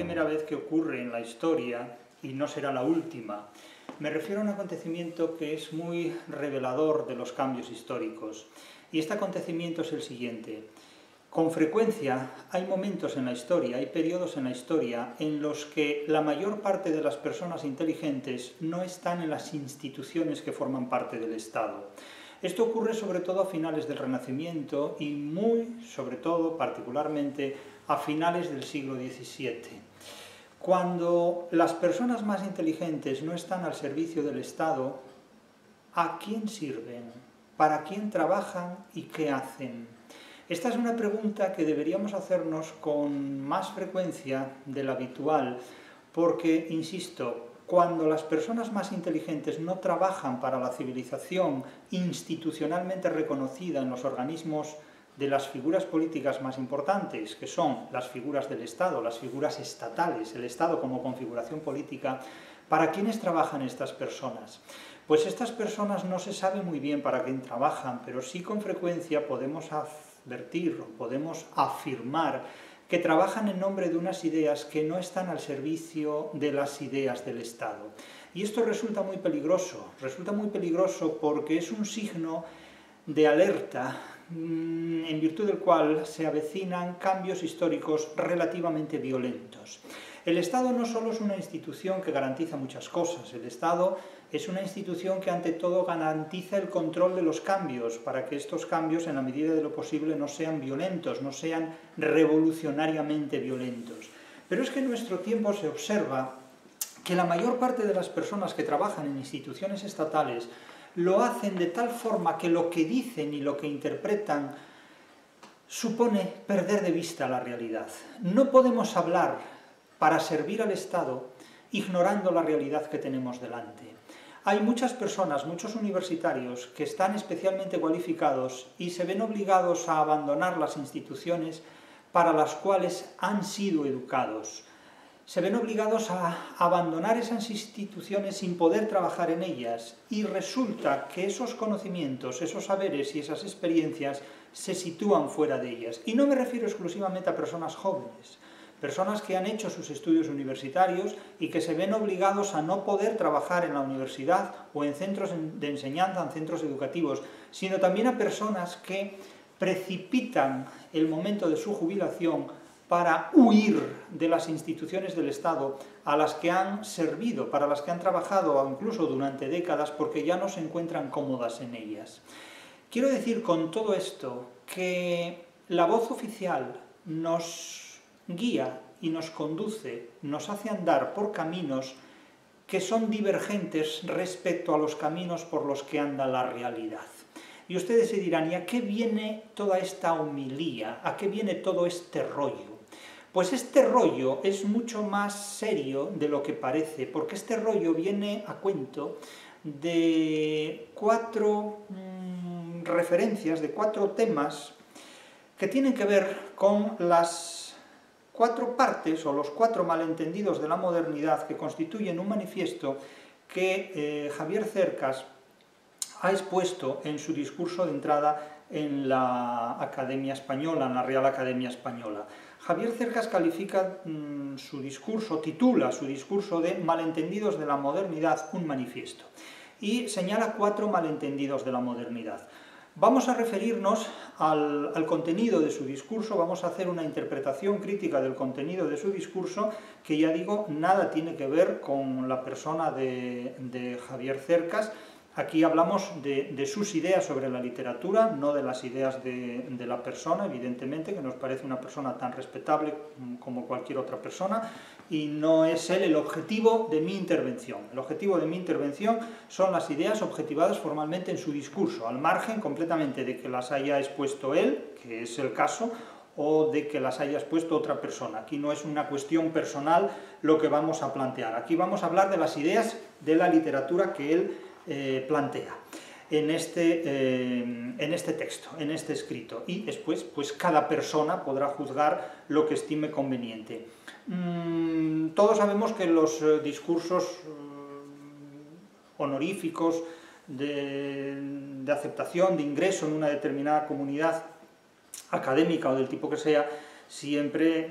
primera vez que ocurre en la historia y no será la última. Me refiero a un acontecimiento que es muy revelador de los cambios históricos. Y este acontecimiento es el siguiente. Con frecuencia hay momentos en la historia, hay periodos en la historia en los que la mayor parte de las personas inteligentes no están en las instituciones que forman parte del Estado. Esto ocurre sobre todo a finales del Renacimiento y sobre todo, particularmente, a finales del siglo XVII. Cuando las personas más inteligentes no están al servicio del Estado, ¿a quién sirven? ¿Para quién trabajan y qué hacen? Esta es una pregunta que deberíamos hacernos con más frecuencia de la habitual, porque, insisto, cuando las personas más inteligentes no trabajan para la civilización institucionalmente reconocida en los organismos de las figuras políticas más importantes, que son las figuras del Estado, las figuras estatales, el Estado como configuración política, ¿para quiénes trabajan estas personas? Pues estas personas no se sabe muy bien para quién trabajan, pero sí con frecuencia podemos advertir, podemos afirmar que trabajan en nombre de unas ideas que no están al servicio de las ideas del Estado. Y esto resulta muy peligroso porque es un signo de alerta en virtud del cual se avecinan cambios históricos relativamente violentos. El Estado no solo es una institución que garantiza muchas cosas, el Estado es una institución que ante todo garantiza el control de los cambios, para que estos cambios en la medida de lo posible no sean violentos, no sean revolucionariamente violentos. Pero es que en nuestro tiempo se observa que la mayor parte de las personas que trabajan en instituciones estatales lo hacen de tal forma que lo que dicen y lo que interpretan supone perder de vista la realidad. No podemos hablar para servir al Estado ignorando la realidad que tenemos delante. Hay muchas personas, muchos universitarios, que están especialmente cualificados y se ven obligados a abandonar las instituciones para las cuales han sido educados. Se ven obligados a abandonar esas instituciones sin poder trabajar en ellas, y resulta que esos conocimientos, esos saberes y esas experiencias se sitúan fuera de ellas. Y no me refiero exclusivamente a personas jóvenes, personas que han hecho sus estudios universitarios y que se ven obligados a no poder trabajar en la universidad o en centros de enseñanza, en centros educativos, sino también a personas que precipitan el momento de su jubilación para huir de las instituciones del Estado a las que han servido, para las que han trabajado incluso durante décadas, porque ya no se encuentran cómodas en ellas. Quiero decir con todo esto que la voz oficial nos guía y nos conduce, nos hace andar por caminos que son divergentes respecto a los caminos por los que anda la realidad. Y ustedes se dirán, ¿y a qué viene toda esta homilía? ¿A qué viene todo este rollo? Pues este rollo es mucho más serio de lo que parece, porque este rollo viene a cuento de 4 referencias, de 4 temas que tienen que ver con las 4 partes o los 4 malentendidos de la modernidad que constituyen un manifiesto que Javier Cercas ha expuesto en su discurso de entrada en la Academia Española, en la Real Academia Española. Javier Cercas califica su discurso, titula su discurso de Malentendidos de la modernidad, un manifiesto, y señala 4 malentendidos de la modernidad. Vamos a referirnos al contenido de su discurso, vamos a hacer una interpretación crítica del contenido de su discurso, que ya digo, nada tiene que ver con la persona de Javier Cercas. Aquí hablamos de sus ideas sobre la literatura, no de las ideas de la persona, evidentemente, que nos parece una persona tan respetable como cualquier otra persona, y no es él el objetivo de mi intervención. El objetivo de mi intervención son las ideas objetivadas formalmente en su discurso, al margen completamente de que las haya expuesto él, que es el caso, o de que las haya expuesto otra persona. Aquí no es una cuestión personal lo que vamos a plantear. Aquí vamos a hablar de las ideas de la literatura que él plantea en este texto, en este escrito, y después pues cada persona podrá juzgar lo que estime conveniente. Todos sabemos que los discursos honoríficos de aceptación, de ingreso en una determinada comunidad académica o del tipo que sea, siempre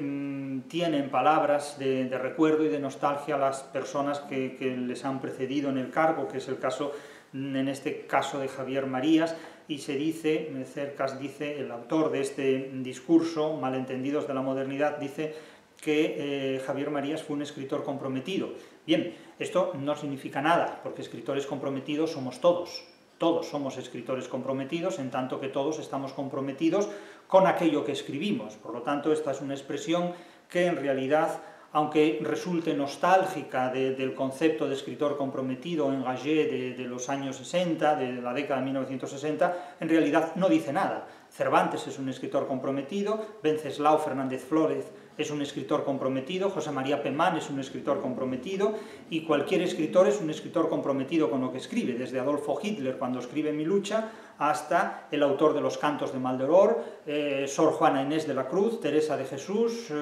tienen palabras de recuerdo y de nostalgia a las personas que les han precedido en el cargo, que es el caso, en este caso, de Javier Marías, y se dice, Cercas dice, el autor de este discurso, Malentendidos de la modernidad, dice que Javier Marías fue un escritor comprometido. Bien, esto no significa nada, porque escritores comprometidos somos todos. Todos somos escritores comprometidos, en tanto que todos estamos comprometidos con aquello que escribimos. Por lo tanto, esta es una expresión que en realidad, aunque resulte nostálgica del concepto de escritor comprometido, engagé de los años 60, de la década de 1960, en realidad no dice nada. Cervantes es un escritor comprometido, Wenceslao Fernández Flórez es un escritor comprometido, José María Pemán es un escritor comprometido, y cualquier escritor es un escritor comprometido con lo que escribe, desde Adolfo Hitler cuando escribe Mi lucha, hasta el autor de los Cantos de Maldoror, Sor Juana Inés de la Cruz, Teresa de Jesús,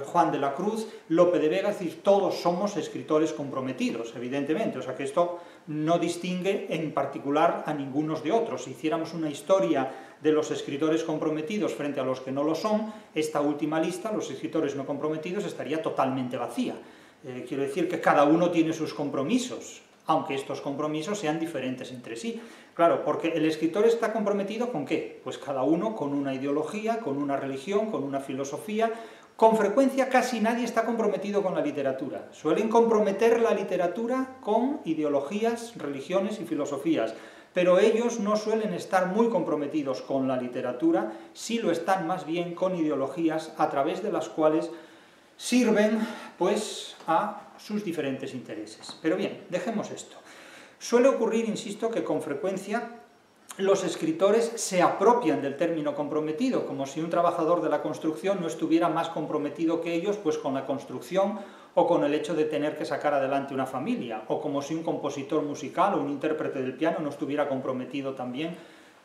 Juan de la Cruz, Lope de Vega, es decir, todos somos escritores comprometidos, evidentemente, o sea que esto no distingue en particular a ningunos de otros. Si hiciéramos una historia de los escritores comprometidos frente a los que no lo son, esta última lista, los escritores no comprometidos, estaría totalmente vacía. Quiero decir que cada uno tiene sus compromisos, aunque estos compromisos sean diferentes entre sí. Claro, porque el escritor está comprometido ¿con qué? Pues cada uno con una ideología, con una religión, con una filosofía. Con frecuencia casi nadie está comprometido con la literatura. Suelen comprometer la literatura con ideologías, religiones y filosofías, pero ellos no suelen estar muy comprometidos con la literatura, sí lo están más bien con ideologías a través de las cuales sirven pues a sus diferentes intereses. Pero bien, dejemos esto. Suele ocurrir, insisto, que con frecuencia los escritores se apropian del término comprometido, como si un trabajador de la construcción no estuviera más comprometido que ellos pues con la construcción o con el hecho de tener que sacar adelante una familia, o como si un compositor musical o un intérprete del piano no estuviera comprometido también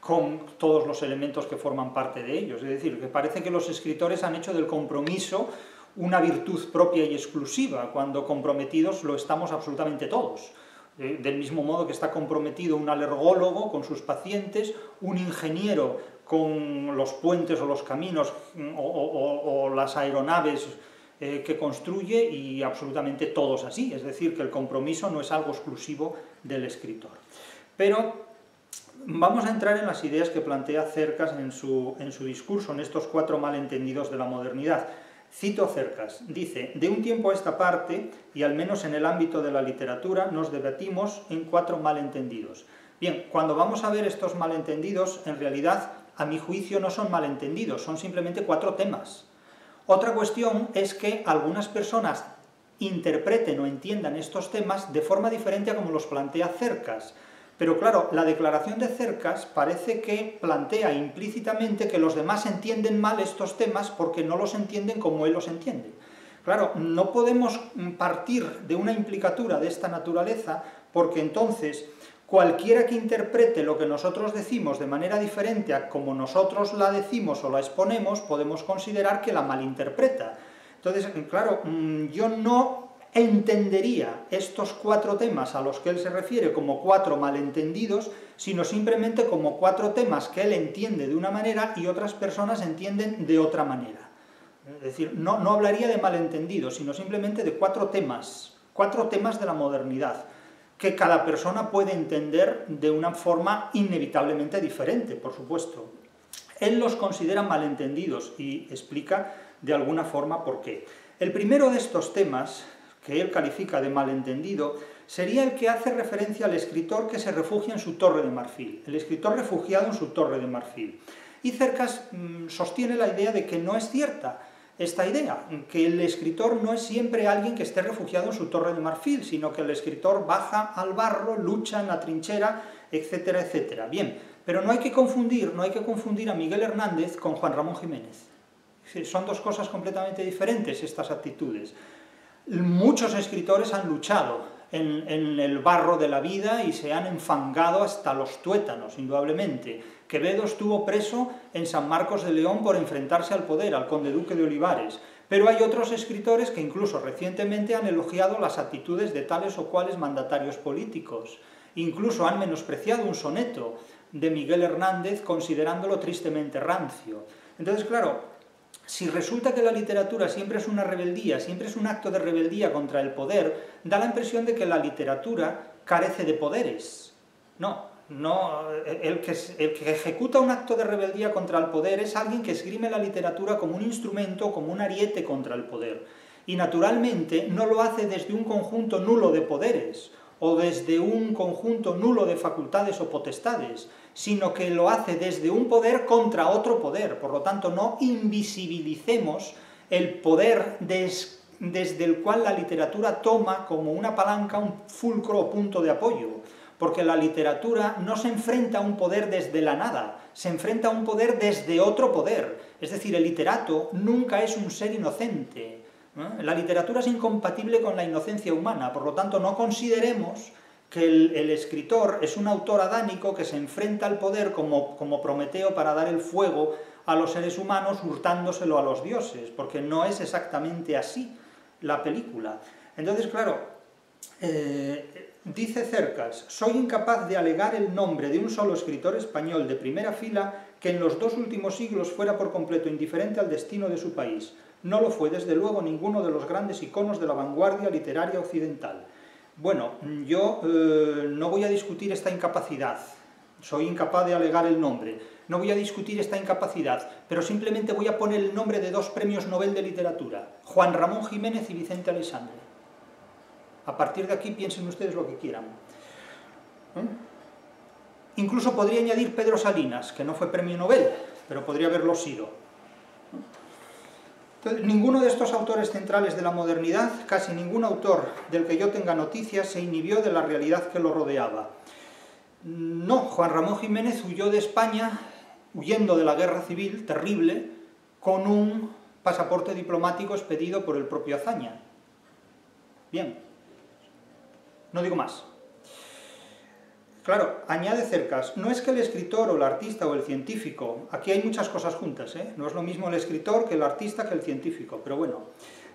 con todos los elementos que forman parte de ellos. Es decir, que parece que los escritores han hecho del compromiso una virtud propia y exclusiva, cuando comprometidos lo estamos absolutamente todos. Del mismo modo que está comprometido un alergólogo con sus pacientes, un ingeniero con los puentes o los caminos o las aeronaves que construye, y absolutamente todos así. Es decir, que el compromiso no es algo exclusivo del escritor. Pero vamos a entrar en las ideas que plantea Cercas en su discurso, en estos 4 malentendidos de la modernidad. Cito a Cercas, dice: de un tiempo a esta parte, y al menos en el ámbito de la literatura, nos debatimos en 4 malentendidos. Bien, cuando vamos a ver estos malentendidos, en realidad, a mi juicio, no son malentendidos, son simplemente 4 temas. Otra cuestión es que algunas personas interpreten o entiendan estos temas de forma diferente a como los plantea Cercas. Pero claro, la declaración de Cercas parece que plantea implícitamente que los demás entienden mal estos temas porque no los entienden como él los entiende. Claro, no podemos partir de una implicatura de esta naturaleza, porque entonces cualquiera que interprete lo que nosotros decimos de manera diferente a como nosotros la decimos o la exponemos, podemos considerar que la malinterpreta. Entonces, claro, yo no entendería estos 4 temas a los que él se refiere como 4 malentendidos, sino simplemente como 4 temas que él entiende de una manera y otras personas entienden de otra manera. Es decir, no hablaría de malentendidos, sino simplemente de 4 temas de la modernidad, que cada persona puede entender de una forma inevitablemente diferente, por supuesto. Él los considera malentendidos y explica de alguna forma por qué. El primero de estos temas, que él califica de malentendido, sería el que hace referencia al escritor que se refugia en su torre de marfil, el escritor refugiado en su torre de marfil. Y Cercas sostiene la idea de que no es cierta esta idea, que el escritor no es siempre alguien que esté refugiado en su torre de marfil, sino que el escritor baja al barro, lucha en la trinchera, etcétera, etcétera. Bien, pero no hay que confundir a Miguel Hernández con Juan Ramón Jiménez. Son 2 cosas completamente diferentes estas actitudes. Muchos escritores han luchado en el barro de la vida y se han enfangado hasta los tuétanos, indudablemente. Quevedo estuvo preso en San Marcos de León por enfrentarse al poder, al conde duque de Olivares. Pero hay otros escritores que incluso recientemente han elogiado las actitudes de tales o cuales mandatarios políticos. Incluso han menospreciado un soneto de Miguel Hernández considerándolo tristemente rancio. Entonces, claro, si resulta que la literatura siempre es una rebeldía, siempre es un acto de rebeldía contra el poder, da la impresión de que la literatura carece de poderes. No, el que ejecuta un acto de rebeldía contra el poder es alguien que esgrime la literatura como un instrumento, como un ariete contra el poder. Y naturalmente no lo hace desde un conjunto nulo de poderes, o desde un conjunto nulo de facultades o potestades, sino que lo hace desde un poder contra otro poder. Por lo tanto, no invisibilicemos el poder desde el cual la literatura toma como una palanca, un fulcro o punto de apoyo, porque la literatura no se enfrenta a un poder desde la nada, se enfrenta a un poder desde otro poder. Es decir, el literato nunca es un ser inocente. La literatura es incompatible con la inocencia humana, por lo tanto no consideremos que el escritor es un autor adánico que se enfrenta al poder como Prometeo para dar el fuego a los seres humanos hurtándoselo a los dioses, porque no es exactamente así la película. Entonces, claro, dice Cercas: soy incapaz de alegar el nombre de un solo escritor español de primera fila que en los 2 últimos siglos fuera por completo indiferente al destino de su país. No lo fue, desde luego, ninguno de los grandes iconos de la vanguardia literaria occidental. Bueno, yo no voy a discutir esta incapacidad, soy incapaz de alegar el nombre, no voy a discutir esta incapacidad, pero simplemente voy a poner el nombre de 2 premios Nobel de literatura, Juan Ramón Jiménez y Vicente Aleixandre. A partir de aquí piensen ustedes lo que quieran. Incluso podría añadir Pedro Salinas, que no fue premio Nobel, pero podría haberlo sido. Entonces, ninguno de estos autores centrales de la modernidad, casi ningún autor del que yo tenga noticias, se inhibió de la realidad que lo rodeaba. No, Juan Ramón Jiménez huyó de España, huyendo de la guerra civil terrible, con un pasaporte diplomático expedido por el propio Azaña. Bien, no digo más. Claro, añade Cercas, no es que el escritor o el artista o el científico, aquí hay muchas cosas juntas, no es lo mismo el escritor que el artista que el científico, pero bueno,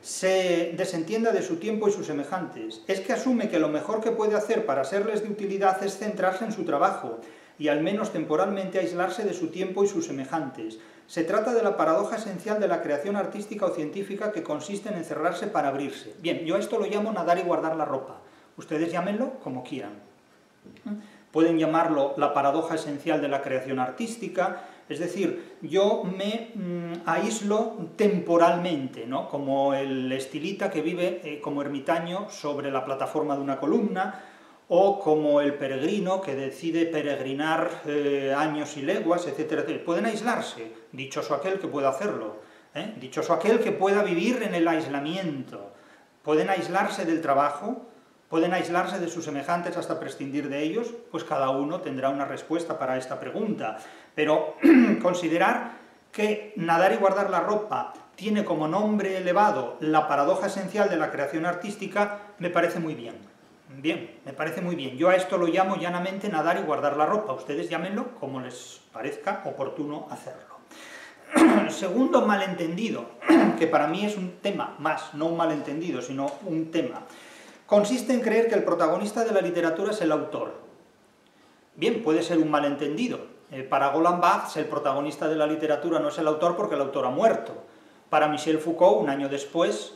se desentienda de su tiempo y sus semejantes, es que asume que lo mejor que puede hacer para serles de utilidad es centrarse en su trabajo y al menos temporalmente aislarse de su tiempo y sus semejantes. Se trata de la paradoja esencial de la creación artística o científica que consiste en encerrarse para abrirse. Bien, yo a esto lo llamo nadar y guardar la ropa, ustedes llámenlo como quieran. Pueden llamarlo la paradoja esencial de la creación artística, es decir, yo me aíslo temporalmente, ¿no? Como el estilita que vive como ermitaño sobre la plataforma de una columna, o como el peregrino que decide peregrinar años y leguas, etcétera, etcétera. Pueden aislarse, dichoso aquel que pueda hacerlo, dichoso aquel que pueda vivir en el aislamiento. Pueden aislarse del trabajo, pueden aislarse de sus semejantes hasta prescindir de ellos, pues cada uno tendrá una respuesta para esta pregunta. Pero considerar que nadar y guardar la ropa tiene como nombre elevado la paradoja esencial de la creación artística, me parece muy bien. Bien, me parece muy bien. Yo a esto lo llamo llanamente nadar y guardar la ropa. Ustedes llámenlo como les parezca oportuno hacerlo. Segundo malentendido, que para mí es un tema más, no un malentendido, sino un tema, consiste en creer que el protagonista de la literatura es el autor. Bien, puede ser un malentendido. Para Roland Barthes, el protagonista de la literatura no es el autor porque el autor ha muerto. Para Michel Foucault, un año después,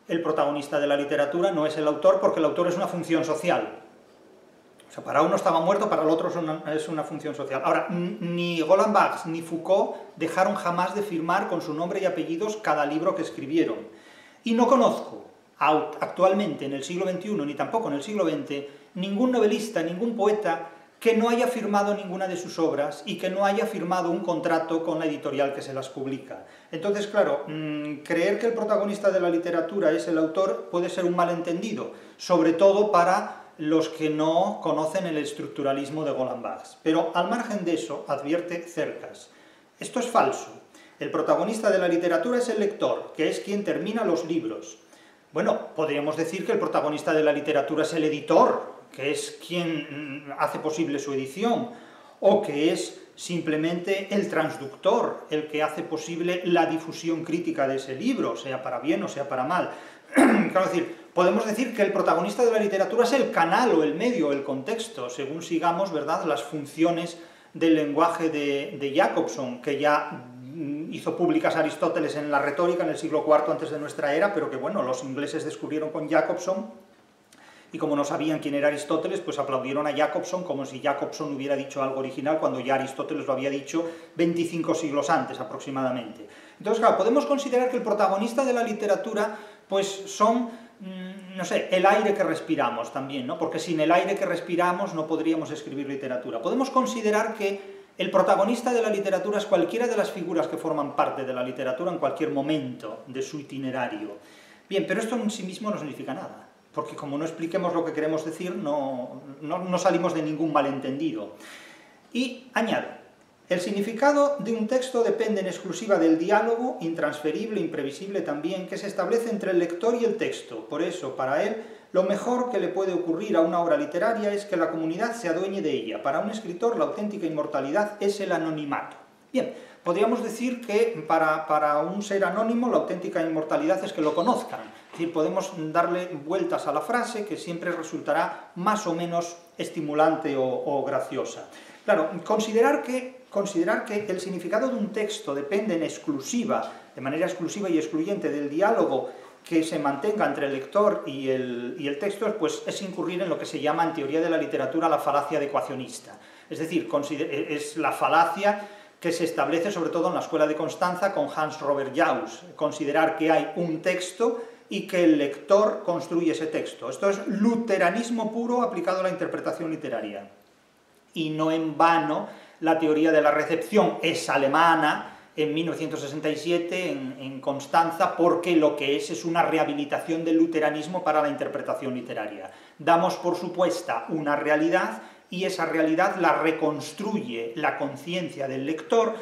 el protagonista de la literatura no es el autor porque el autor es una función social. O sea, para uno estaba muerto, para el otro es una función social. Ahora, ni Roland Barthes ni Foucault dejaron jamás de firmar con su nombre y apellidos cada libro que escribieron. Y no conozco actualmente, en el siglo XXI, ni tampoco en el siglo XX, ningún novelista, ningún poeta que no haya firmado ninguna de sus obras y que no haya firmado un contrato con la editorial que se las publica. Entonces, claro, creer que el protagonista de la literatura es el autor puede ser un malentendido, sobre todo para los que no conocen el estructuralismo de Roland Barthes. Pero al margen de eso, advierte Cercas, esto es falso. El protagonista de la literatura es el lector, que es quien termina los libros. Bueno, podríamos decir que el protagonista de la literatura es el editor, que es quien hace posible su edición, o que es simplemente el transductor, el que hace posible la difusión crítica de ese libro, sea para bien o sea para mal. Claro, decir, podemos decir que el protagonista de la literatura es el canal o el medio, el contexto, según sigamos, ¿verdad?, las funciones del lenguaje de Jacobson, que ya hizo públicas Aristóteles en la retórica en el siglo IV antes de nuestra era, pero que bueno, los ingleses descubrieron con Jacobson, y como no sabían quién era Aristóteles, pues aplaudieron a Jacobson como si Jacobson hubiera dicho algo original cuando ya Aristóteles lo había dicho 25 siglos antes aproximadamente. Entonces, claro, podemos considerar que el protagonista de la literatura pues son, no sé, el aire que respiramos también, ¿no? Porque sin el aire que respiramos no podríamos escribir literatura. Podemos considerar que el protagonista de la literatura es cualquiera de las figuras que forman parte de la literatura en cualquier momento de su itinerario. Bien, pero esto en sí mismo no significa nada, porque como no expliquemos lo que queremos decir, no salimos de ningún malentendido. Y añado, el significado de un texto depende en exclusiva del diálogo, intransferible, imprevisible también, que se establece entre el lector y el texto. Por eso, para él, lo mejor que le puede ocurrir a una obra literaria es que la comunidad se adueñe de ella. Para un escritor, la auténtica inmortalidad es el anonimato. Bien, podríamos decir que para un ser anónimo la auténtica inmortalidad es que lo conozcan. Es decir, podemos darle vueltas a la frase que siempre resultará más o menos estimulante o graciosa. Claro, considerar que el significado de un texto depende de manera exclusiva y excluyente del diálogo que se mantenga entre el lector y el texto, pues es incurrir en lo que se llama en teoría de la literatura la falacia adecuacionista. Es decir, es la falacia que se establece sobre todo en la escuela de Constanza con Hans Robert Jauss, considerar que hay un texto y que el lector construye ese texto. Esto es luteranismo puro aplicado a la interpretación literaria. Y no en vano la teoría de la recepción es alemana, en 1967 en Constanza, porque lo que es una rehabilitación del luteranismo para la interpretación literaria. Damos por supuesta una realidad y esa realidad la reconstruye la conciencia del lector,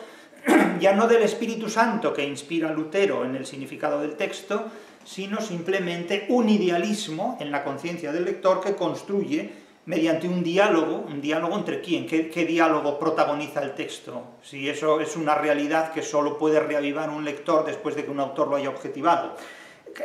ya no del Espíritu Santo que inspira a Lutero en el significado del texto, sino simplemente un idealismo en la conciencia del lector que construye mediante un diálogo entre quién, ¿qué diálogo protagoniza el texto? Si eso es una realidad que solo puede reavivar un lector después de que un autor lo haya objetivado.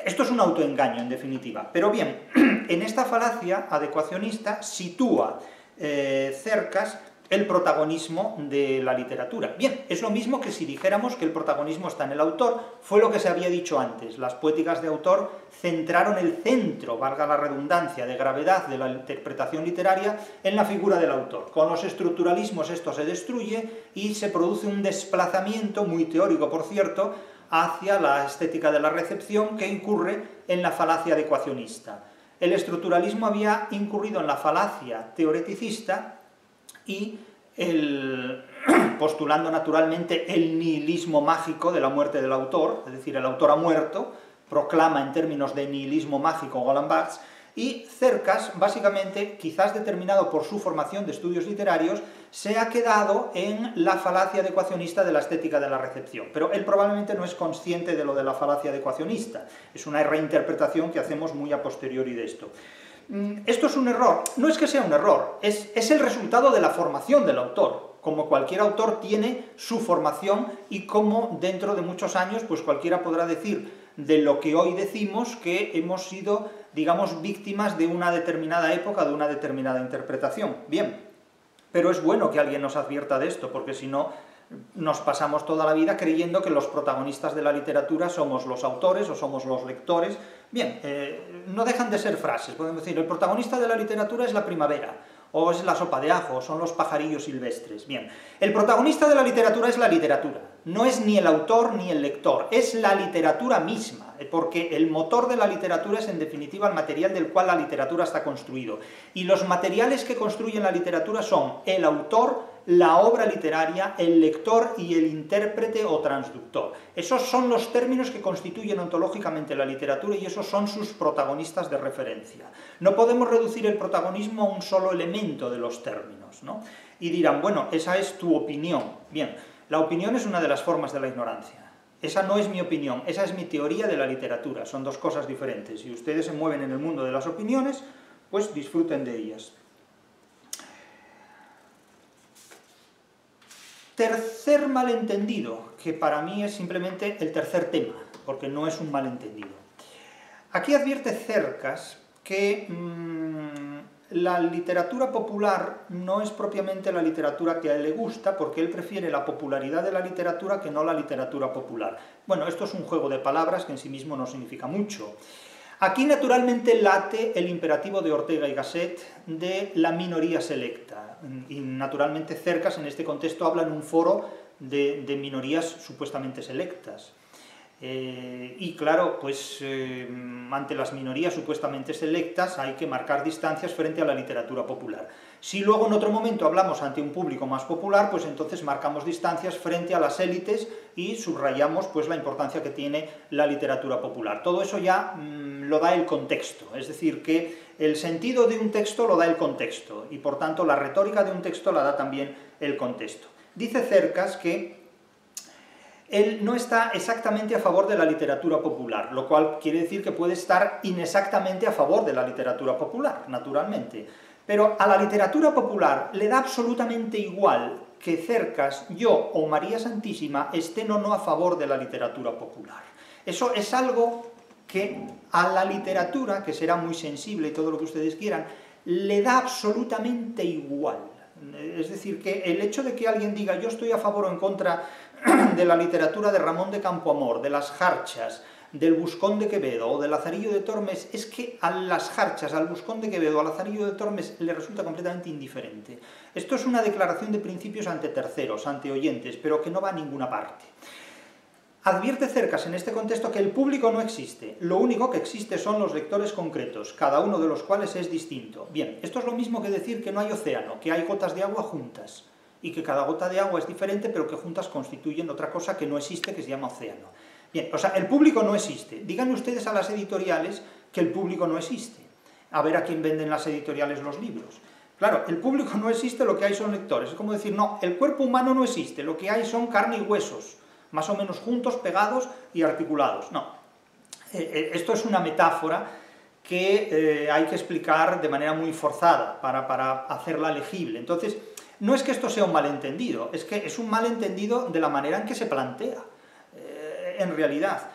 Esto es un autoengaño, en definitiva. Pero bien, en esta falacia adecuacionista sitúa Cercas el protagonismo de la literatura. Bien, es lo mismo que si dijéramos que el protagonismo está en el autor, fue lo que se había dicho antes. Las poéticas de autor centraron el centro, valga la redundancia, de gravedad de la interpretación literaria en la figura del autor. Con los estructuralismos esto se destruye y se produce un desplazamiento, muy teórico por cierto, hacia la estética de la recepción que incurre en la falacia adecuacionista. El estructuralismo había incurrido en la falacia teoreticista y postulando naturalmente el nihilismo mágico de la muerte del autor, es decir, el autor ha muerto, proclama en términos de nihilismo mágico Roland Barthes, y Cercas, básicamente, quizás determinado por su formación de estudios literarios, se ha quedado en la falacia adecuacionista de la estética de la recepción. Pero él probablemente no es consciente de lo de la falacia adecuacionista, es una reinterpretación que hacemos muy a posteriori de esto. Esto es un error, no es que sea un error, es el resultado de la formación del autor. Como cualquier autor tiene su formación y como dentro de muchos años, pues cualquiera podrá decir de lo que hoy decimos que hemos sido, digamos, víctimas de una determinada época, de una determinada interpretación. Bien, pero es bueno que alguien nos advierta de esto, porque si no, nos pasamos toda la vida creyendo que los protagonistas de la literatura somos los autores o somos los lectores. Bien, no dejan de ser frases, podemos decir, el protagonista de la literatura es la primavera, o es la sopa de ajo, o son los pajarillos silvestres. Bien, el protagonista de la literatura es la literatura, no es ni el autor ni el lector, es la literatura misma, porque el motor de la literatura es en definitiva el material del cual la literatura está construido. Y los materiales que construyen la literatura son el autor, la obra literaria, el lector y el intérprete o transductor. Esos son los términos que constituyen ontológicamente la literatura y esos son sus protagonistas de referencia. No podemos reducir el protagonismo a un solo elemento de los términos, ¿no? Y dirán, bueno, esa es tu opinión. Bien, la opinión es una de las formas de la ignorancia. Esa no es mi opinión, esa es mi teoría de la literatura. Son dos cosas diferentes. Si ustedes se mueven en el mundo de las opiniones, pues disfruten de ellas. Tercer malentendido, que para mí es simplemente el tercer tema, porque no es un malentendido. Aquí advierte Cercas que la literatura popular no es propiamente la literatura que a él le gusta, porque él prefiere la popularidad de la literatura que no la literatura popular. Bueno, esto es un juego de palabras que en sí mismo no significa mucho. Aquí naturalmente late el imperativo de Ortega y Gasset de la minoría selecta, y naturalmente Cercas en este contexto habla en un foro de minorías supuestamente selectas. Y claro, pues ante las minorías supuestamente selectas hay que marcar distancias frente a la literatura popular. Si luego en otro momento hablamos ante un público más popular, pues entonces marcamos distancias frente a las élites y subrayamos pues la importancia que tiene la literatura popular. Todo eso ya lo da el contexto, es decir, que el sentido de un texto lo da el contexto, y por tanto la retórica de un texto la da también el contexto. Dice Cercas que él no está exactamente a favor de la literatura popular, lo cual quiere decir que puede estar inexactamente a favor de la literatura popular, naturalmente. Pero a la literatura popular le da absolutamente igual que Cercas, yo o María Santísima estén o no a favor de la literatura popular. Eso es algo que a la literatura, que será muy sensible y todo lo que ustedes quieran, le da absolutamente igual. Es decir, que el hecho de que alguien diga yo estoy a favor o en contra de la literatura de Ramón de Campoamor, de las Jarchas, del Buscón de Quevedo o del Lazarillo de Tormes, es que a las Jarchas, al Buscón de Quevedo, al Lazarillo de Tormes le resulta completamente indiferente. Esto es una declaración de principios ante terceros, ante oyentes, pero que no va a ninguna parte. Advierte Cercas en este contexto que el público no existe, lo único que existe son los lectores concretos, cada uno de los cuales es distinto. Bien, esto es lo mismo que decir que no hay océano, que hay gotas de agua juntas, y que cada gota de agua es diferente, pero que juntas constituyen otra cosa que no existe, que se llama océano. Bien, o sea, el público no existe. Díganle ustedes a las editoriales que el público no existe. A ver a quién venden las editoriales los libros. Claro, el público no existe, lo que hay son lectores. Es como decir, no, el cuerpo humano no existe, lo que hay son carne y huesos, más o menos juntos, pegados y articulados. No, esto es una metáfora que hay que explicar de manera muy forzada para hacerla legible. Entonces, no es que esto sea un malentendido, es que es un malentendido de la manera en que se plantea, en realidad.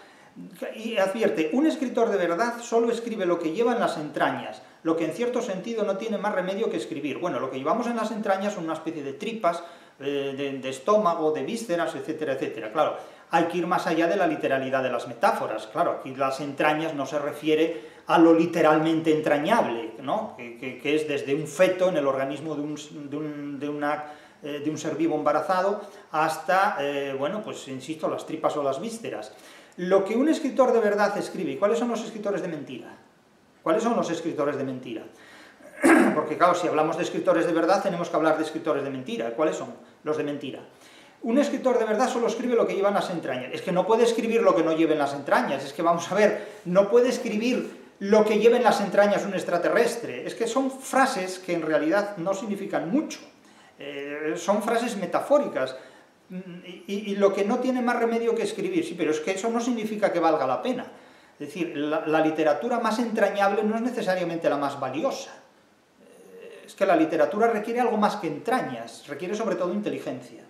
Y advierte, un escritor de verdad solo escribe lo que lleva en las entrañas, lo que en cierto sentido no tiene más remedio que escribir. Bueno, lo que llevamos en las entrañas son una especie de tripas, de estómago, de vísceras, etcétera, etcétera. Claro, hay que ir más allá de la literalidad de las metáforas. Claro, aquí las entrañas no se refiere a lo literalmente entrañable, ¿no? que es desde un feto en el organismo de un ser vivo embarazado hasta, bueno, pues insisto, las tripas o las vísceras. Lo que un escritor de verdad escribe, ¿y cuáles son los escritores de mentira? ¿Cuáles son los escritores de mentira? Porque claro, si hablamos de escritores de verdad, tenemos que hablar de escritores de mentira. ¿Cuáles son los de mentira? Un escritor de verdad solo escribe lo que lleva en las entrañas. Es que no puede escribir lo que no lleve en las entrañas. Es que, vamos a ver, no puede escribir lo que lleve en las entrañas un extraterrestre. Es que son frases que en realidad no significan mucho. Son frases metafóricas. Y lo que no tiene más remedio que escribir. Sí, pero es que eso no significa que valga la pena. Es decir, la literatura más entrañable no es necesariamente la más valiosa. Es que la literatura requiere algo más que entrañas, requiere sobre todo inteligencia.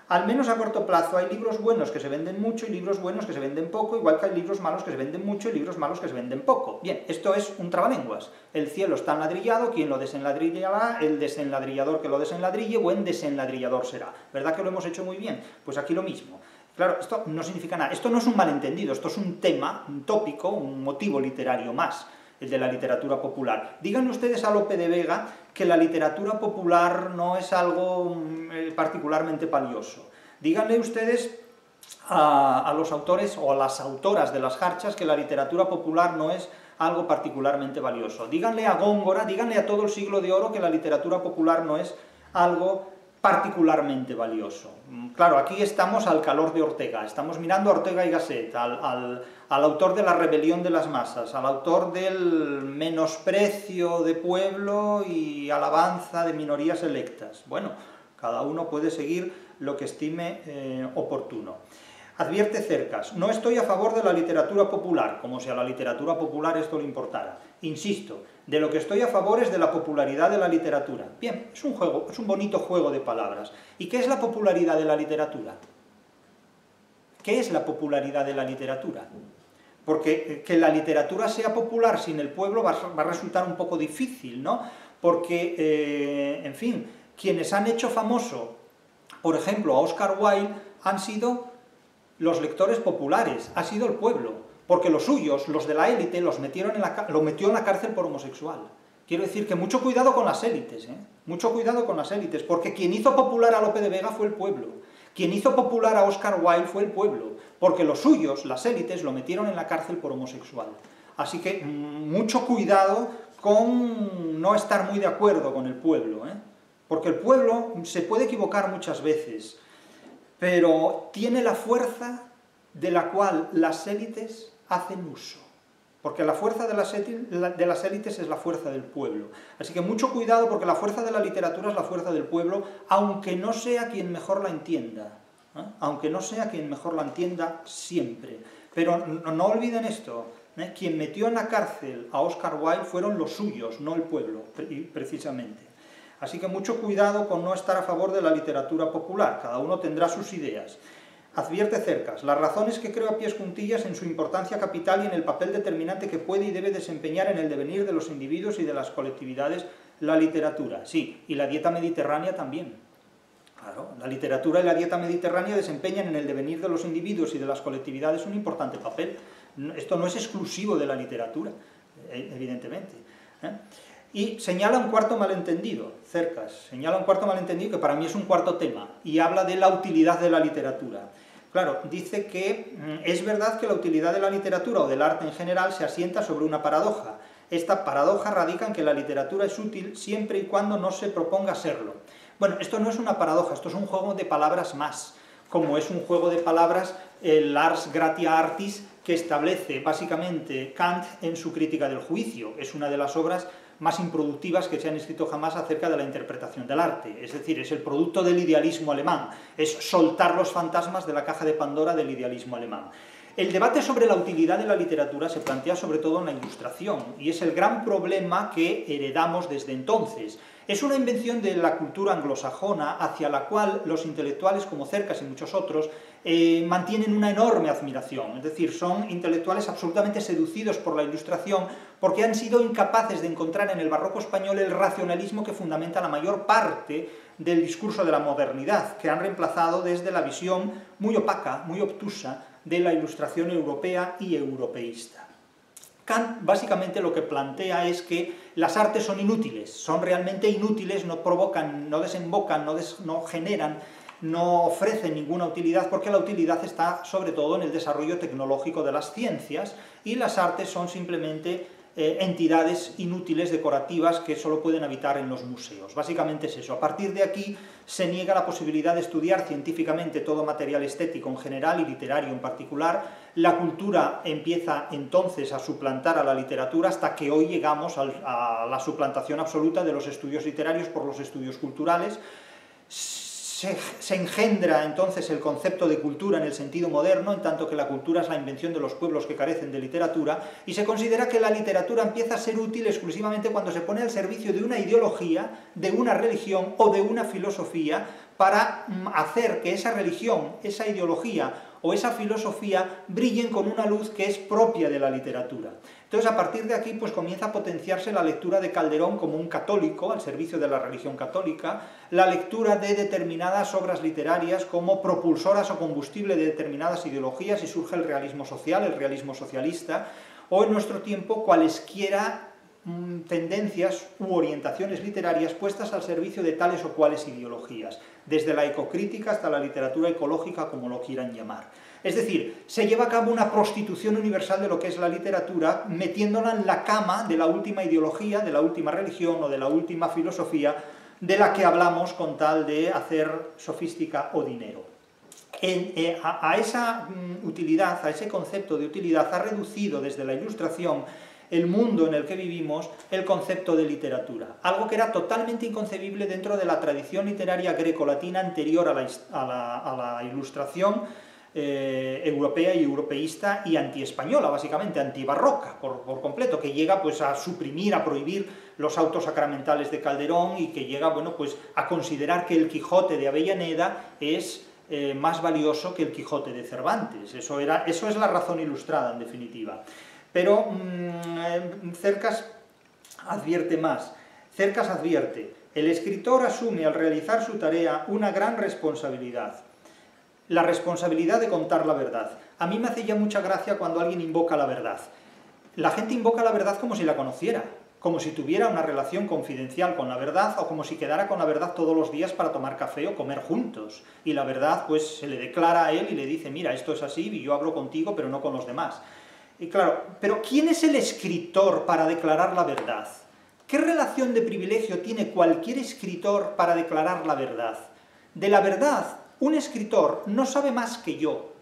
Al menos a corto plazo hay libros buenos que se venden mucho y libros buenos que se venden poco, igual que hay libros malos que se venden mucho y libros malos que se venden poco. Bien, esto es un trabalenguas. El cielo está enladrillado, ¿quién lo desenladrillará? El desenladrillador que lo desenladrille, buen desenladrillador será. ¿Verdad que lo hemos hecho muy bien? Pues aquí lo mismo. Claro, esto no significa nada. Esto no es un malentendido, esto es un tema, un tópico, un motivo literario más, el de la literatura popular. Díganle ustedes a Lope de Vega que la literatura popular no es algo particularmente valioso. Díganle ustedes a los autores o a las autoras de las Jarchas que la literatura popular no es algo particularmente valioso. Díganle a Góngora, díganle a todo el siglo de oro que la literatura popular no es algo particularmente valioso. Claro, aquí estamos al calor de Ortega, estamos mirando a Ortega y Gasset, al autor de La rebelión de las masas, al autor del menosprecio de pueblo y alabanza de minorías electas. Bueno, cada uno puede seguir lo que estime oportuno. Advierte Cercas, no estoy a favor de la literatura popular, como si a la literatura popular esto le importara. Insisto, de lo que estoy a favor es de la popularidad de la literatura. Bien, es un juego, es un bonito juego de palabras. ¿Y qué es la popularidad de la literatura? ¿Qué es la popularidad de la literatura? porque que la literatura sea popular sin el pueblo va a resultar un poco difícil, ¿no? Porque, en fin, quienes han hecho famoso, por ejemplo, a Oscar Wilde, han sido los lectores populares, ha sido el pueblo, porque los suyos, los de la élite, lo metió en la cárcel por homosexual. Quiero decir que mucho cuidado con las élites, mucho cuidado con las élites, porque quien hizo popular a Lope de Vega fue el pueblo, quien hizo popular a Oscar Wilde fue el pueblo, porque los suyos, las élites, lo metieron en la cárcel por homosexual. Así que mucho cuidado con no estar muy de acuerdo con el pueblo, porque el pueblo se puede equivocar muchas veces, pero tiene la fuerza de la cual las élites hacen uso. Porque la fuerza de las élites es la fuerza del pueblo. Así que mucho cuidado, porque la fuerza de la literatura es la fuerza del pueblo, aunque no sea quien mejor la entienda. Aunque no sea quien mejor la entienda siempre. Pero no olviden esto, quien metió en la cárcel a Oscar Wilde fueron los suyos, no el pueblo, precisamente. Así que mucho cuidado con no estar a favor de la literatura popular, cada uno tendrá sus ideas. Advierte Cercas, las razones que creo a pies juntillas en su importancia capital y en el papel determinante que puede y debe desempeñar en el devenir de los individuos y de las colectividades la literatura. Sí, y la dieta mediterránea también. Claro, la literatura y la dieta mediterránea desempeñan en el devenir de los individuos y de las colectividades un importante papel. Esto no es exclusivo de la literatura, evidentemente. Y señala un cuarto malentendido, Cercas, señala un cuarto malentendido que para mí es un cuarto tema, y habla de la utilidad de la literatura. Claro, dice que es verdad que la utilidad de la literatura o del arte en general se asienta sobre una paradoja. Esta paradoja radica en que la literatura es útil siempre y cuando no se proponga serlo. Bueno, esto no es una paradoja, esto es un juego de palabras más, como es un juego de palabras el ars gratia artis que establece básicamente Kant en su crítica del juicio. Es una de las obras más improductivas que se han escrito jamás acerca de la interpretación del arte. Es decir, es el producto del idealismo alemán, es soltar los fantasmas de la caja de Pandora del idealismo alemán. El debate sobre la utilidad de la literatura se plantea sobre todo en la Ilustración, y es el gran problema que heredamos desde entonces. Es una invención de la cultura anglosajona hacia la cual los intelectuales como Cercas y muchos otros mantienen una enorme admiración, es decir, son intelectuales absolutamente seducidos por la Ilustración porque han sido incapaces de encontrar en el barroco español el racionalismo que fundamenta la mayor parte del discurso de la modernidad, que han reemplazado desde la visión muy opaca, muy obtusa, de la Ilustración europea y europeísta. Kant básicamente lo que plantea es que las artes son inútiles, son realmente inútiles, no provocan, no desembocan, no generan, no ofrecen ninguna utilidad, porque la utilidad está sobre todo en el desarrollo tecnológico de las ciencias, y las artes son simplemente entidades inútiles, decorativas, que solo pueden habitar en los museos. Básicamente es eso. A partir de aquí se niega la posibilidad de estudiar científicamente todo material estético en general y literario en particular. La cultura empieza entonces a suplantar a la literatura hasta que hoy llegamos a la suplantación absoluta de los estudios literarios por los estudios culturales. Se engendra entonces el concepto de cultura en el sentido moderno, en tanto que la cultura es la invención de los pueblos que carecen de literatura, y se considera que la literatura empieza a ser útil exclusivamente cuando se pone al servicio de una ideología, de una religión o de una filosofía, para hacer que esa religión, esa ideología o esa filosofía brillen con una luz que es propia de la literatura. Entonces, a partir de aquí, pues comienza a potenciarse la lectura de Calderón como un católico, al servicio de la religión católica, la lectura de determinadas obras literarias como propulsoras o combustible de determinadas ideologías, y surge el realismo social, el realismo socialista, o en nuestro tiempo cualesquiera tendencias u orientaciones literarias puestas al servicio de tales o cuales ideologías, desde la ecocrítica hasta la literatura ecológica, como lo quieran llamar. Es decir, se lleva a cabo una prostitución universal de lo que es la literatura, metiéndola en la cama de la última ideología, de la última religión o de la última filosofía de la que hablamos con tal de hacer sofística o dinero. A esa utilidad, a ese concepto de utilidad, ha reducido desde la Ilustración el mundo en el que vivimos el concepto de literatura, algo que era totalmente inconcebible dentro de la tradición literaria grecolatina anterior a la Ilustración europea y europeísta y antiespañola, básicamente, antibarroca por completo, que llega pues a suprimir, a prohibir los autos sacramentales de Calderón, y que llega, bueno, pues a considerar que el Quijote de Avellaneda es más valioso que el Quijote de Cervantes. Eso es la razón ilustrada, en definitiva. Pero Cercas advierte más. Cercas advierte: el escritor asume al realizar su tarea una gran responsabilidad. La responsabilidad de contar la verdad. A mí me hace ya mucha gracia cuando alguien invoca la verdad. La gente invoca la verdad como si la conociera, como si tuviera una relación confidencial con la verdad, o como si quedara con la verdad todos los días para tomar café o comer juntos. Y la verdad, pues, se le declara a él y le dice: mira, esto es así y yo hablo contigo, pero no con los demás. Y claro, pero ¿quién es el escritor para declarar la verdad? ¿Qué relación de privilegio tiene cualquier escritor para declarar la verdad? De la verdad, un escritor no sabe más que yo.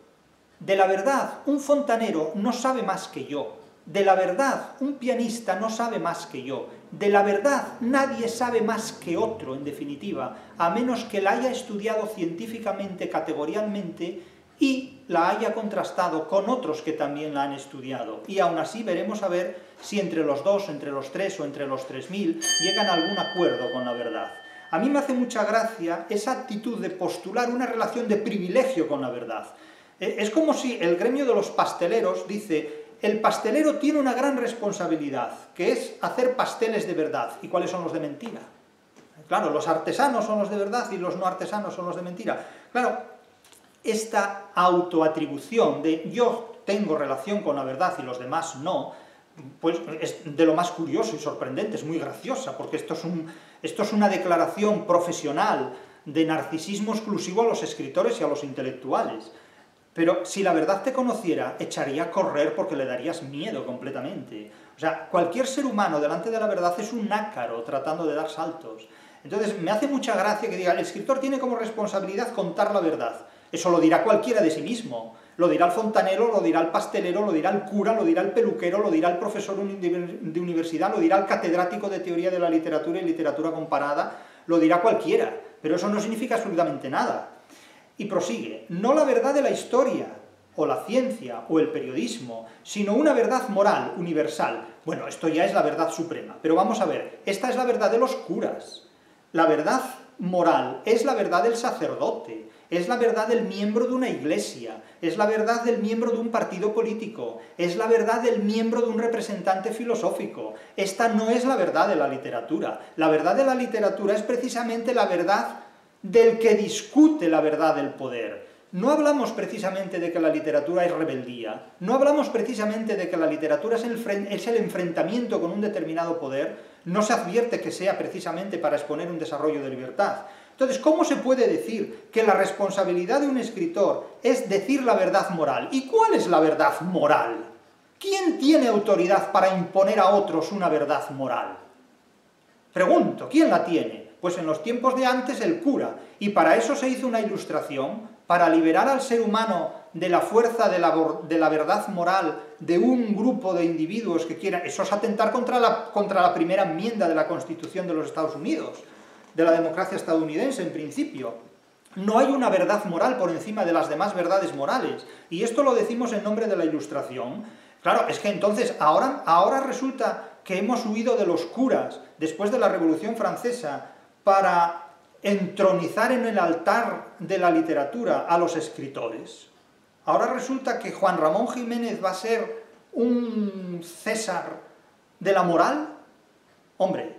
De la verdad, un fontanero no sabe más que yo. De la verdad, un pianista no sabe más que yo. De la verdad, nadie sabe más que otro, en definitiva, a menos que la haya estudiado científicamente, categorialmente, y la haya contrastado con otros que también la han estudiado. Y aún así veremos a ver si entre los dos, entre los tres o entre los 3000 llegan a algún acuerdo con la verdad. A mí me hace mucha gracia esa actitud de postular una relación de privilegio con la verdad. Es como si el gremio de los pasteleros dice: el pastelero tiene una gran responsabilidad, que es hacer pasteles de verdad. ¿Y cuáles son los de mentira? Claro, los artesanos son los de verdad y los no artesanos son los de mentira. Claro, esta autoatribución de yo tengo relación con la verdad y los demás no, pues es de lo más curioso y sorprendente, es muy graciosa, porque esto es una declaración profesional de narcisismo exclusivo a los escritores y a los intelectuales. Pero si la verdad te conociera, echaría a correr porque le darías miedo completamente. O sea, cualquier ser humano delante de la verdad es un ácaro tratando de dar saltos. Entonces, me hace mucha gracia que diga: el escritor tiene como responsabilidad contar la verdad. Eso lo dirá cualquiera de sí mismo. Lo dirá el fontanero, lo dirá el pastelero, lo dirá el cura, lo dirá el peluquero, lo dirá el profesor de universidad, lo dirá el catedrático de teoría de la literatura y literatura comparada, lo dirá cualquiera. Pero eso no significa absolutamente nada. Y prosigue: no la verdad de la historia, o la ciencia, o el periodismo, sino una verdad moral, universal. Bueno, esto ya es la verdad suprema, pero vamos a ver, esta es la verdad de los curas. La verdad moral es la verdad del sacerdote, es la verdad del miembro de una iglesia, es la verdad del miembro de un partido político, es la verdad del miembro de un representante filosófico. Esta no es la verdad de la literatura. La verdad de la literatura es precisamente la verdad del que discute la verdad del poder. No hablamos precisamente de que la literatura es rebeldía, no hablamos precisamente de que la literatura es el enfrentamiento con un determinado poder, no se advierte que sea precisamente para exponer un desarrollo de libertad. Entonces, ¿cómo se puede decir que la responsabilidad de un escritor es decir la verdad moral? ¿Y cuál es la verdad moral? ¿Quién tiene autoridad para imponer a otros una verdad moral? Pregunto, ¿quién la tiene? Pues en los tiempos de antes el cura, y para eso se hizo una ilustración, para liberar al ser humano de la fuerza de la verdad moral de un grupo de individuos que quieran. Eso es atentar contra la primera enmienda de la Constitución de los Estados Unidos, de la democracia estadounidense en principio. No hay una verdad moral por encima de las demás verdades morales, y esto lo decimos en nombre de la Ilustración. Claro, es que entonces ahora resulta que hemos huido de los curas después de la Revolución Francesa para entronizar en el altar de la literatura a los escritores. Ahora resulta que Juan Ramón Jiménez va a ser un César de la moral. Hombre,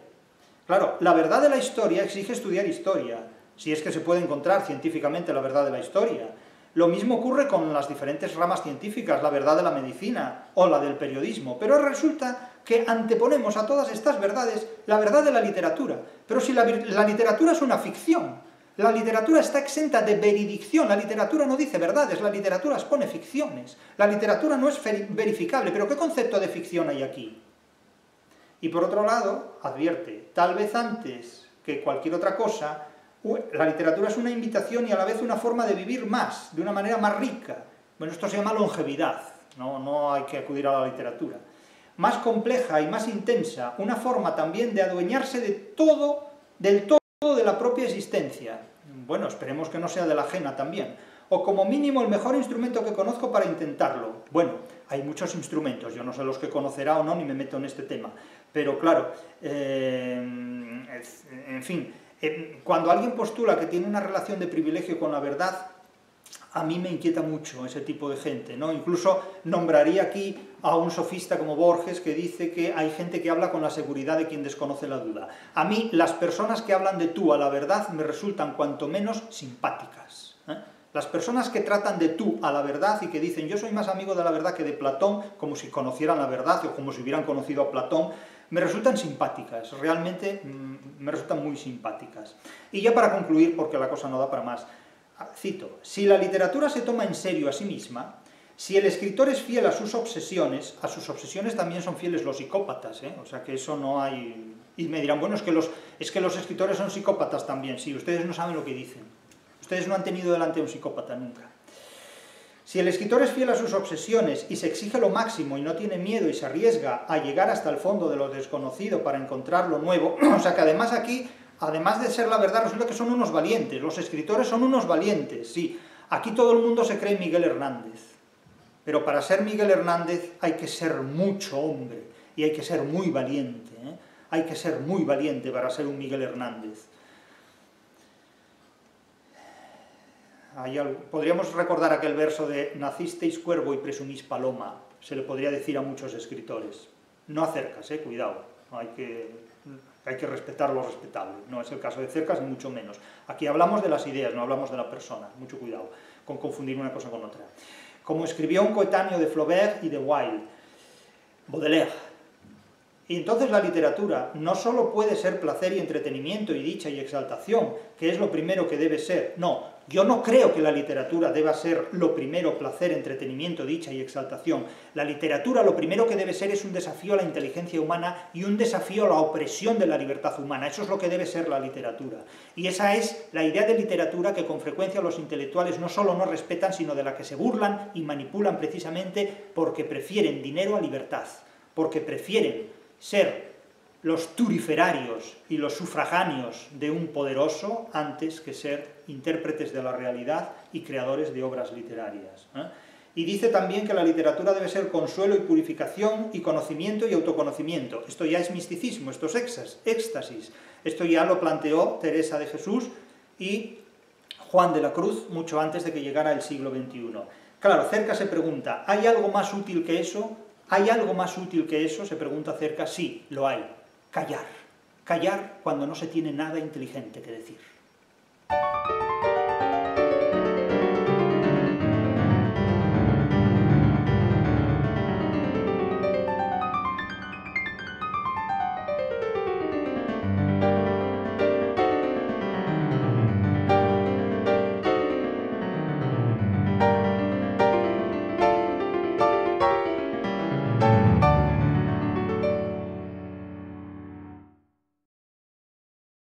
claro, la verdad de la historia exige estudiar historia, si es que se puede encontrar científicamente la verdad de la historia. Lo mismo ocurre con las diferentes ramas científicas, la verdad de la medicina o la del periodismo, pero resulta que anteponemos a todas estas verdades la verdad de la literatura. Pero si la literatura es una ficción, la literatura está exenta de veridicción, la literatura no dice verdades, la literatura expone ficciones, la literatura no es verificable, pero ¿qué concepto de ficción hay aquí? Y por otro lado, advierte, tal vez antes que cualquier otra cosa, la literatura es una invitación y a la vez una forma de vivir más, de una manera más rica. Bueno, esto se llama longevidad, no hay que acudir a la literatura. Más compleja y más intensa, una forma también de adueñarse de todo, del todo de la propia existencia. Bueno, esperemos que no sea de la ajena también. O como mínimo el mejor instrumento que conozco para intentarlo. Bueno, hay muchos instrumentos, yo no sé los que conocerá o no, ni me meto en este tema. Pero claro, en fin, cuando alguien postula que tiene una relación de privilegio con la verdad, A mí me inquieta mucho ese tipo de gente, ¿no? Incluso nombraría aquí a un sofista como Borges que dice que hay gente que habla con la seguridad de quien desconoce la duda. A mí las personas que hablan de tú a la verdad me resultan cuanto menos simpáticas, ¿eh? Las personas que tratan de tú a la verdad y que dicen yo soy más amigo de la verdad que de Platón, como si conocieran la verdad o como si hubieran conocido a Platón, me resultan simpáticas, realmente me resultan muy simpáticas. Y ya para concluir, porque la cosa no da para más, cito, si la literatura se toma en serio a sí misma, si el escritor es fiel a sus obsesiones también son fieles los psicópatas, ¿eh? O sea que eso no hay... Y me dirán, bueno, es que los escritores son psicópatas también, sí, ustedes no saben lo que dicen. Ustedes no han tenido delante a un psicópata nunca. Si el escritor es fiel a sus obsesiones y se exige lo máximo y no tiene miedo y se arriesga a llegar hasta el fondo de lo desconocido para encontrar lo nuevo, o sea que además aquí, además de ser la verdad, resulta que son unos valientes, los escritores son unos valientes, sí. Aquí todo el mundo se cree Miguel Hernández, pero para ser Miguel Hernández hay que ser mucho hombre y hay que ser muy valiente, ¿eh? Hay que ser muy valiente para ser un Miguel Hernández. Podríamos recordar aquel verso de nacisteis cuervo y presumís paloma, se le podría decir a muchos escritores. No a Cercas, cuidado, hay que respetar lo respetable, no es el caso de Cercas ni mucho menos. Aquí hablamos de las ideas, no hablamos de la persona, mucho cuidado con confundir una cosa con otra. Como escribió un coetáneo de Flaubert y de Wilde, Baudelaire. Y entonces la literatura no solo puede ser placer y entretenimiento y dicha y exaltación, que es lo primero que debe ser, no, yo no creo que la literatura deba ser lo primero placer, entretenimiento, dicha y exaltación. La literatura lo primero que debe ser es un desafío a la inteligencia humana y un desafío a la opresión de la libertad humana, eso es lo que debe ser la literatura. Y esa es la idea de literatura que con frecuencia los intelectuales no solo no respetan, sino de la que se burlan y manipulan precisamente porque prefieren dinero a libertad, porque prefieren ser los turiferarios y los sufragáneos de un poderoso antes que ser intérpretes de la realidad y creadores de obras literarias, ¿eh? Y dice también que la literatura debe ser consuelo y purificación y conocimiento y autoconocimiento. Esto ya es misticismo, esto es éxtasis. Esto ya lo planteó Teresa de Jesús y Juan de la Cruz mucho antes de que llegara el siglo XXI. Claro, Cercas se pregunta, ¿hay algo más útil que eso? ¿Hay algo más útil que eso? Se pregunta Cercas. Sí, lo hay. Callar. Callar cuando no se tiene nada inteligente que decir.